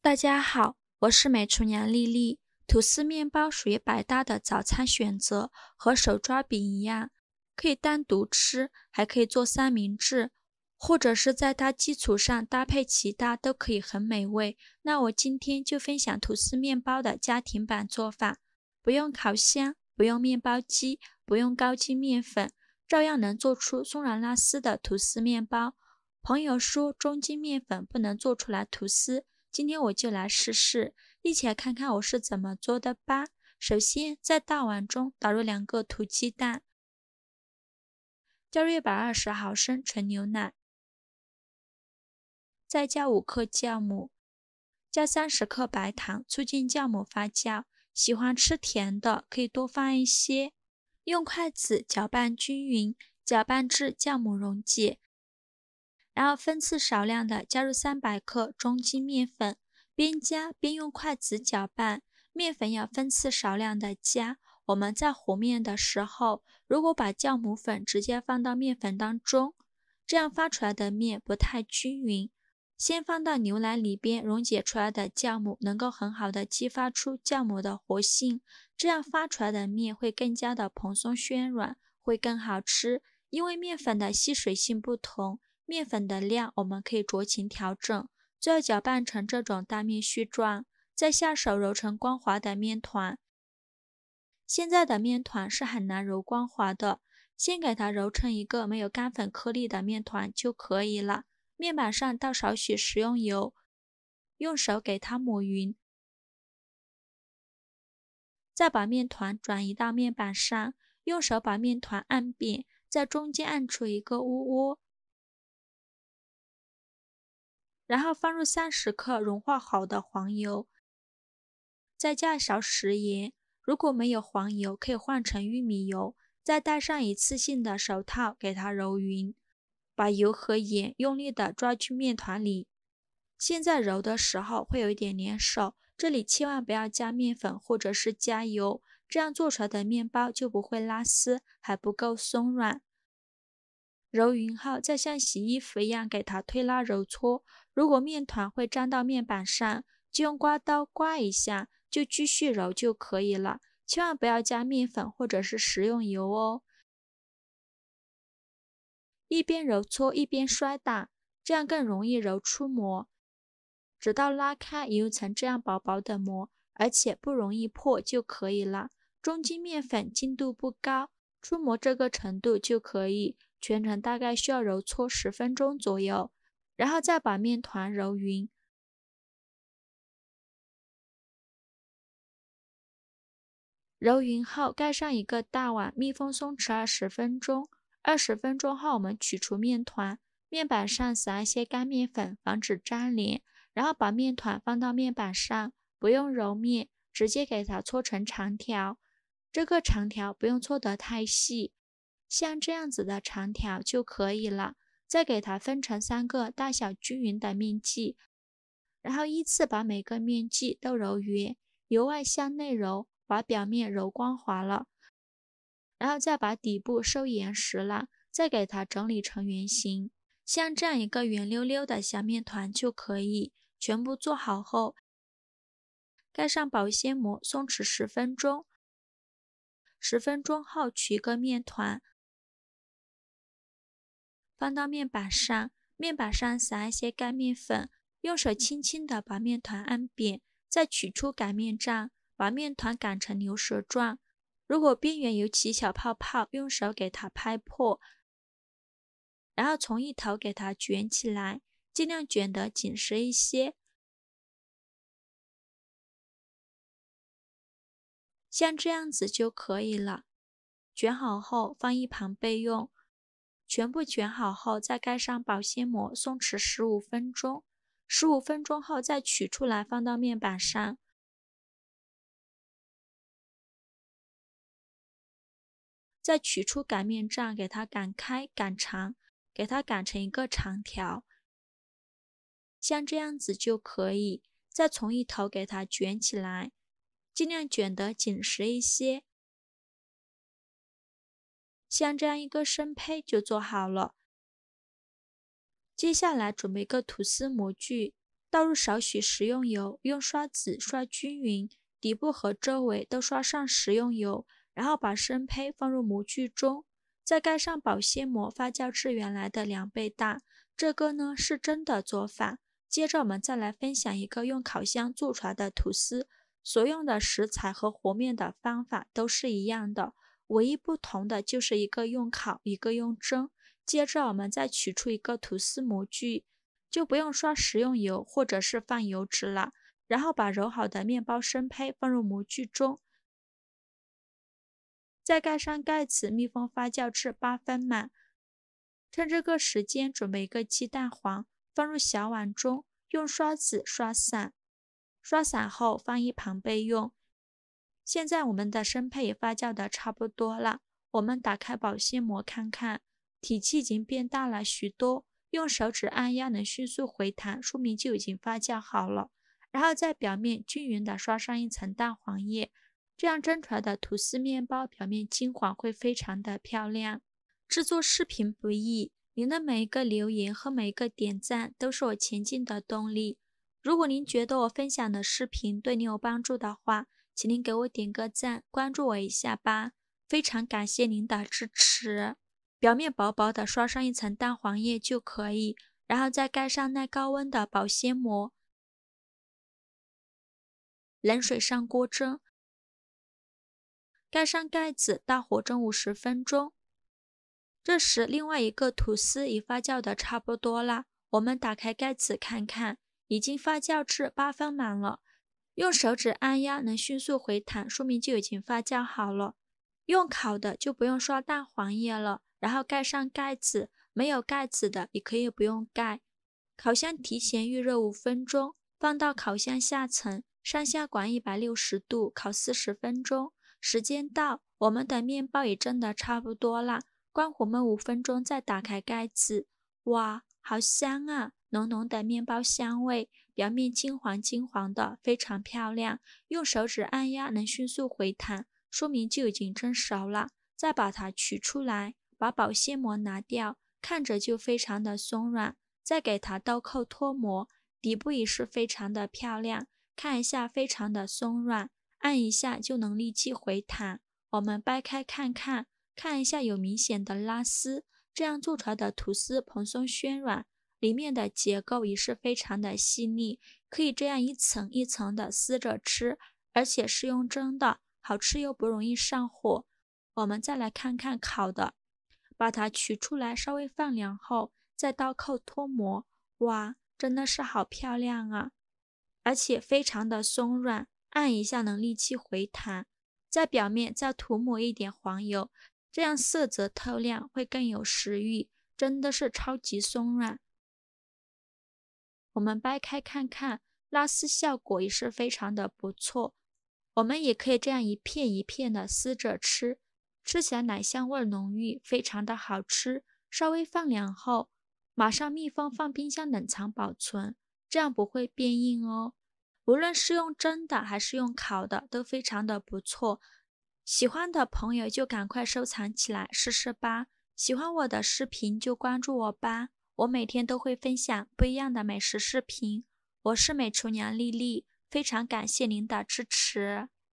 大家好，我是美厨娘丽丽。吐司面包属于百搭的早餐选择，和手抓饼一样，可以单独吃，还可以做三明治，或者是在它基础上搭配其他，都可以很美味。那我今天就分享吐司面包的家庭版做法，不用烤箱，不用面包机，不用高筋面粉，照样能做出松软拉丝的吐司面包。朋友说中筋面粉不能做出来吐司，今天我就来试试，一起来看看我是怎么做的吧。首先，在大碗中倒入2个土鸡蛋，加入120毫升纯牛奶，再加5克酵母，加30克白糖，促进酵母发酵。喜欢吃甜的可以多放一些。用筷子搅拌均匀，搅拌至酵母溶解。然后分次少量的加入300克中筋面粉，边加边用筷子搅拌，面粉要分次少量的加。我们在和面的时候，如果把酵母粉直接放到面粉当中，这样发出来的面不太均匀。先放到牛奶里边溶解出来的酵母能够很好的激发出酵母的活性，这样发出来的面会更加的蓬松暄软，会更好吃。因为面粉的吸水性不同，面粉的量我们可以酌情调整，最后搅拌成这种大面絮状，再下手揉成光滑的面团。现在的面团是很难揉光滑的，先给它揉成一个没有干粉颗粒的面团就可以了。面板上倒少许食用油，用手给它抹匀，再把面团转移到面板上，用手把面团按扁，在中间按出一个窝窝，然后放入30克融化好的黄油，再加一勺食盐，如果没有黄油可以换成玉米油，再戴上一次性的手套给它揉匀，把油和盐用力的抓去面团里。现在揉的时候会有一点粘手，这里千万不要加面粉或者是加油，这样做出来的面包就不会拉丝，还不够松软。揉匀后再像洗衣服一样给它推拉揉搓，如果面团会粘到面板上，就用刮刀刮一下，就继续揉就可以了，千万不要加面粉或者是食用油哦。一边揉搓一边摔打，这样更容易揉出膜，直到拉开有一层这样薄薄的膜，而且不容易破就可以了。中筋面粉筋度不高，出膜这个程度就可以，全程大概需要揉搓10分钟左右，然后再把面团揉匀。揉匀后盖上一个大碗，密封松弛20分钟。20分钟后我们取出面团，面板上撒一些干面粉，防止粘连，然后把面团放到面板上，不用揉面，直接给它搓成长条。这个长条不用搓得太细，像这样子的长条就可以了。再给它分成3个大小均匀的面剂，然后依次把每个面剂都揉匀，由外向内揉，把表面揉光滑了，然后再把底部收严实了，再给它整理成圆形，像这样一个圆溜溜的小面团就可以。全部做好后，盖上保鲜膜，松弛10分钟。10分钟后取一个面团，放到面板上，面板上撒一些干面粉，用手轻轻地把面团按扁，再取出擀面杖，把面团擀成牛舌状。如果边缘有起小泡泡，用手给它拍破，然后从一头给它卷起来，尽量卷得紧实一些。像这样子就可以了。卷好后放一旁备用。全部卷好后再盖上保鲜膜，松弛15分钟。15分钟后再取出来放到面板上。再取出擀面杖，给它擀开擀长，给它擀成一个长条，像这样子就可以。再从一头给它卷起来，尽量卷得紧实一些。像这样一个生胚就做好了。接下来准备一个吐司模具，倒入少许食用油，用刷子刷均匀，底部和周围都刷上食用油，然后把生胚放入模具中，再盖上保鲜膜，发酵至原来的2倍大。这个呢是真的做法。接着我们再来分享一个用烤箱做出来的吐司，所用的食材和和面的方法都是一样的，唯一不同的就是一个用烤，一个用蒸。接着我们再取出一个吐司模具，就不用刷食用油或者是放油脂了，然后把揉好的面包生胚放入模具中，再盖上盖子，密封发酵至8分满。趁这个时间准备一个鸡蛋黄，放入小碗中，用刷子刷散。刷散后放一旁备用。现在我们的生胚也发酵的差不多了，我们打开保鲜膜看看，体积已经变大了许多，用手指按压能迅速回弹，说明就已经发酵好了。然后在表面均匀地刷上一层蛋黄液，这样蒸出来的吐司面包表面金黄，会非常的漂亮。制作视频不易，您的每一个留言和每一个点赞都是我前进的动力。如果您觉得我分享的视频对您有帮助的话，请您给我点个赞，关注我一下吧，非常感谢您的支持。表面薄薄的刷上一层蛋黄液就可以，然后再盖上耐高温的保鲜膜，冷水上锅蒸，盖上盖子，大火蒸50分钟。这时另外一个吐司已发酵的差不多了，我们打开盖子看看，已经发酵至8分满了。用手指按压能迅速回弹，说明就已经发酵好了。用烤的就不用刷蛋黄液了，然后盖上盖子，没有盖子的也可以不用盖。烤箱提前预热5分钟，放到烤箱下层，上下管160度烤40分钟。时间到，我们的面包也蒸得差不多了，关火焖5分钟，再打开盖子。哇，好香啊！浓浓的面包香味，表面金黄金黄的，非常漂亮。用手指按压能迅速回弹，说明就已经蒸熟了。再把它取出来，把保鲜膜拿掉，看着就非常的松软。再给它倒扣脱模，底部也是非常的漂亮，看一下非常的松软，按一下就能立即回弹。我们掰开看看，看一下有明显的拉丝，这样做出来的吐司蓬松暄软，里面的结构也是非常的细腻，可以这样一层一层的撕着吃，而且是用蒸的，好吃又不容易上火。我们再来看看烤的，把它取出来稍微放凉后，再倒扣脱模。哇，真的是好漂亮啊，而且非常的松软，按一下能立即回弹。在表面再涂抹一点黄油，这样色泽透亮，会更有食欲，真的是超级松软。我们掰开看看，拉丝效果也是非常的不错。我们也可以这样一片一片的撕着吃，吃起来奶香味浓郁，非常的好吃。稍微放凉后，马上密封放冰箱冷藏保存，这样不会变硬哦。无论是用蒸的还是用烤的，都非常的不错。喜欢的朋友就赶快收藏起来试试吧。喜欢我的视频就关注我吧，我每天都会分享不一样的美食视频。我是美厨娘丽丽，非常感谢您的支持。